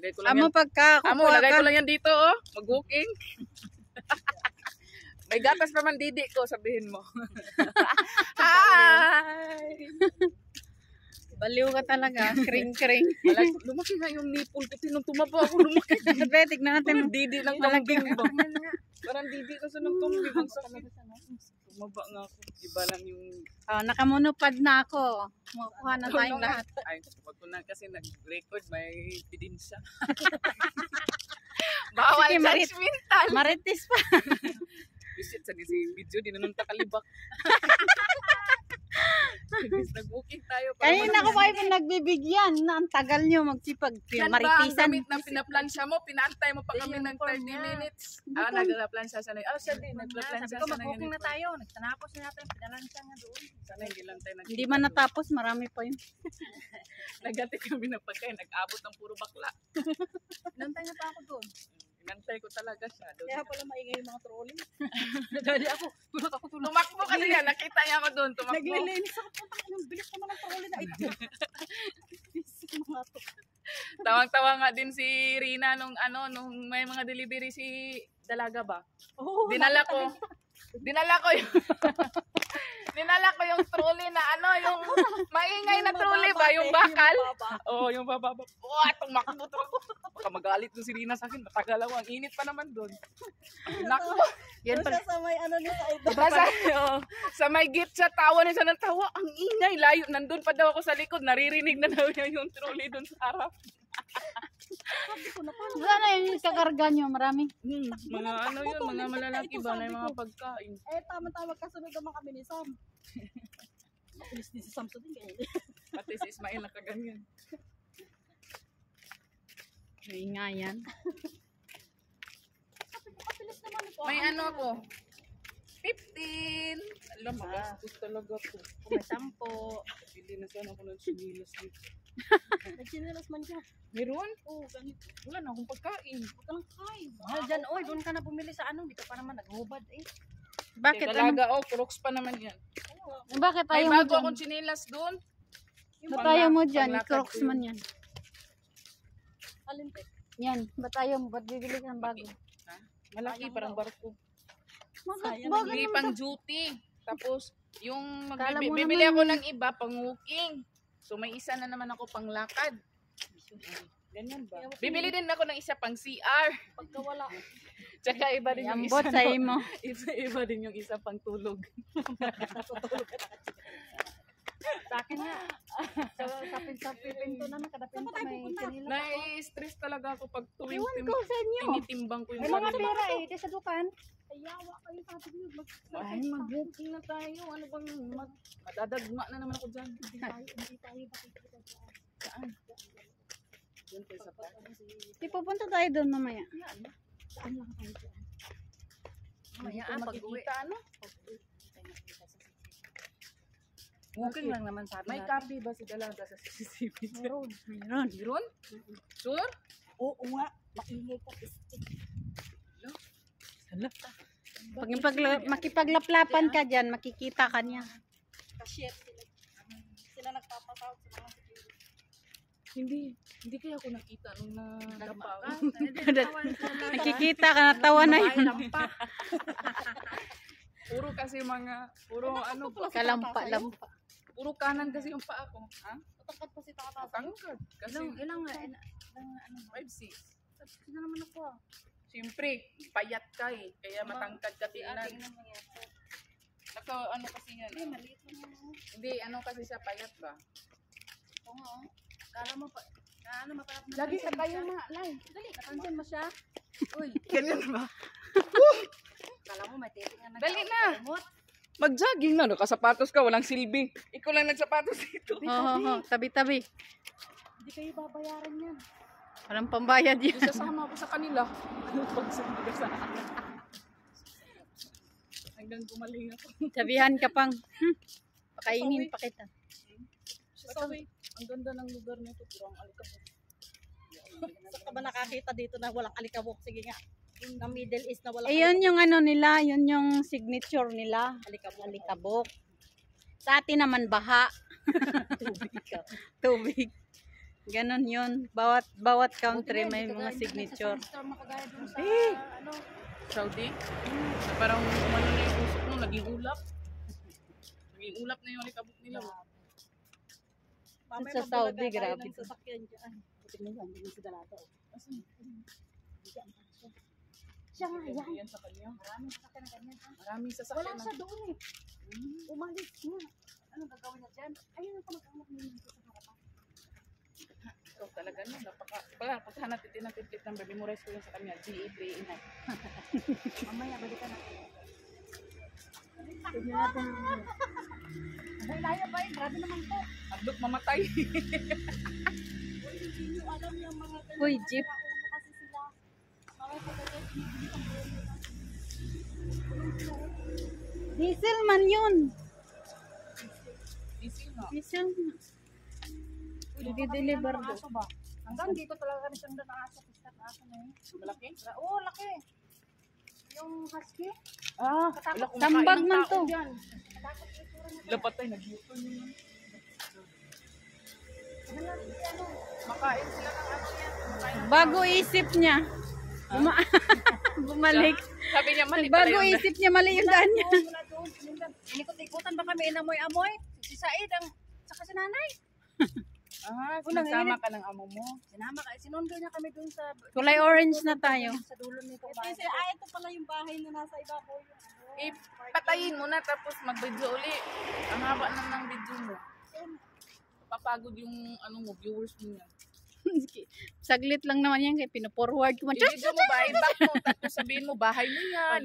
Lagay ko lang yan. Amo, lagay ko lang yan dito, oh. Mag-booking. May gatas pa man didi ko, sabihin mo. Hi! Baliw ka talaga. Kring-kring. Lumaki nga yung nipple ko. Tinong tumaba ako, lumaki. Tignan natin. Parang didi ng kambing. Parang didi kasi ng kambing. Tumaba nga ako. Iba lang yung... Nakamonopad na ako. Makuha na tayong lahat. Ay, wag ko na kasi nag-record. May ebidensya. Bawal judgmental. Marites pa. Visit sa si video, di na nung takalibak. Nag-booking tayo. Kanina ko kayo nagbibigyan na ang tagal nyo magsipag yan maritisan. Yan ba ang gamit na pinaplansya mo? Pinaantay mo pa kami ng 30 minutes. Naglaplansya sana. Siya din. Naglaplansya sana. Mag-booking na tayo. Nagtanapos na natin. Pinalansya nga doon. Sana hindi lang tayo Hindi man natapos. Marami pa yun. Nagati kami ng pagkain. Nag-abot ng puro bakla. Nantay na pa ako doon. Inantay ko talaga siya. Kaya pala maingay yung mga trolling. Dali ako. Tulak ako tulak. Tumakbo kasi yan. Nakita niya ako doon. Tumakbo. Naglilinis ako. Punta bilis naman ang trolling na ito. Tawang-tawa nga din si Rina nung may mga delivery si Dalaga ba? Dinala ko yung trolley na yung maingay na trolley ba, yung bakal. Oo, yung bababa. Tumakbo. Baka magalit doon si Rina sa akin. Matagal ako. Ang init pa naman doon. Nako. Yan pala sa may ni sa ito. Sa may gift sa tawa niya ng tawa. Ang ingay. Layo. Nandun pa daw ako sa likod. Naririnig na daw niya yung trolley doon sa harap. Sana yung kakarga nyo. Marami. Mga mga malalaki ba na yung mga pagkain. Tama-tama kasunod naman kami ni Sam. Makulis din si Sam sa din kaya. Pati si Ismael nakaganyan. Ingayan. May ako. 15. Alam, magastos talaga to. May 10. Hindi na sana ako ng sinilas dito. Nagsinilas man siya. Meron? Oo, ganito. Wala na akong pagkain. Huwag ka lang kain. Mahal dyan, oy. Doon ka na bumili sa Di ka pa naman naghubad eh. Bakit? Talaga, Crocs pa naman yan. Bakit May ayaw mo bago dyan? akong sinilas doon. Ba't ayaw mo dyan? Crocs man yan. Alintik. Yan. Ba't ayaw mo? Ba't bibili ka ng bago? Malaki, parang barko. Bago Bili naman pang to. duty. Tapos, yung Kala mo bibili naman ako ng iba, pang walking. So, may isa na naman ako pang lakad. Ganyan ba? Bibili din ako ng isa pang CR. Pagka wala. Tsaka iba din yung Yambot isa. sa imo. Iba din yung isa pang tulog. Sa akin nga. Sa pinto na nakadapin pa may sinila. Nai-stress talaga ako pag tuwing Iwan ko sa inyo. tinitimbang ko yung May mga sarili. pera di sa dukan. Ayawa kayo sa atin yun. Ay, mag-booking na tayo. Ano bang madadagma na naman ako dyan. Hindi tayo makikita dyan. Saan? Yun tayo sa park. Pupunta tayo doon mamaya. Saan lang tayo dyan? Mamaya pag-uwi. Ano? Booking lang naman sabi May copy ba si Dalaga sa CCTV? Meron. Meron? Sure? Oo nga. Maingay ka. Pag makipaglaplapan ka dyan, makikita ka niya. Cashier sila. Sila nagpapasahod sa mga security. Hindi kaya ako nakita nung nadapa. Nakikita ka, natawa na yun. Puro kasi puro Kalampa-lampa. Puro kanan kasi yung paa ko. Ha? Matangkad pa si Tata. Tangkad. Kasi Ilang 5'6". Sino naman ako Siyempre, payat ka eh. Kaya matangkad ka tingnan. Kasi yan. maliit lang yan. Hindi, kasi siya payat ba? Oo nga. Kala mo pa. Matarap na. Lagi sa kayo na, Lai. Dali, napansin mo siya. Uy, Ganyan ba? kala mo may titingan na. Dali na. Mag-jogging na. Nakasapatos ka, walang silbi. Ikaw lang nagsapatos dito. Tabi-tabi. Hindi kayo babayaran yan. Walang pambayad yan. Isasama ko sa kanila. Pagsundo ka sa akin. Hanggang gumaling ako. Sabihan ka pang, pakainin pa kita. Sabi, ang ganda ng lugar nito. Purang alikabok. Saan ka ba nakakita dito na walang alikabok? Sige nga. Na Middle East na walang Ayun yung nila, yun yung signature nila. Alikabok. Sa atin naman baha. Tubig. Ganon yun. Bawat country may mga signature. Makagaya dun sa, Eh. ano, Saudi? Na parang umano na yung usok no, naging ulap. Naging ulap na yung alikabok nila. Sa Saudi, grabe. ng sasakyan dyan. Tingnan mo, hindi sa dalaga. Asan? Siya nga, yan. Yan sa kanya. Maraming sasakyan na ganyan. Maraming Wala sasakyan siya na. doon eh. Umalis nga. Ano gagawin niya dyan? Ayun ang kamag-anak niya dito sa harapan. Ito talaga no, napaka. Pala, puntahan natin din natin plate number. Memorize ko yun sa kanya. GA389. Mamaya, balikan natin. Tignan natin. Abay, layo ba eh. Grabe naman to. Adlok mamatay. Hindi nyo alam yung mga ganyan. Uy, jeep. Ulo kasi sila. Mga pagkakit, binibili ang bulo. Diesel man yun. Easy na. Diesel. Nag-deliver do. Aso ba? Hanggang dito talaga kami siyang aso. Piskat aso na yun. Malaki? Oo, laki. Yung husky. Ah, Tambag man to. Lapatay, nag-yuton yun. Ano? Makain sila ng ano yan. Makain. Bago isip niya. Bumalik. Sabi niya, mali pala Bago yun. isip niya, mali yung daan niya. Mula doon, sinundan. Inikot-ikutan ba kami inamoy-amoy? Si Said ang, saka si nanay. Ah, Unang sinasama init. ka ng amo mo. Sinama ka, sinundo niya kami doon sa... Kulay orange na tayo. Sa dulo nito. Ito pala yung bahay na nasa ibabaw yung ano. Eh, patayin mo na tapos mag-video uli. Ang haba na ng video mo. Papagod yung ano mo, viewers mo yan. Saglit lang naman yan kaya pinaforward ko. I-video mo ba? I-back mo. Tapos sabihin mo, bahay mo yan.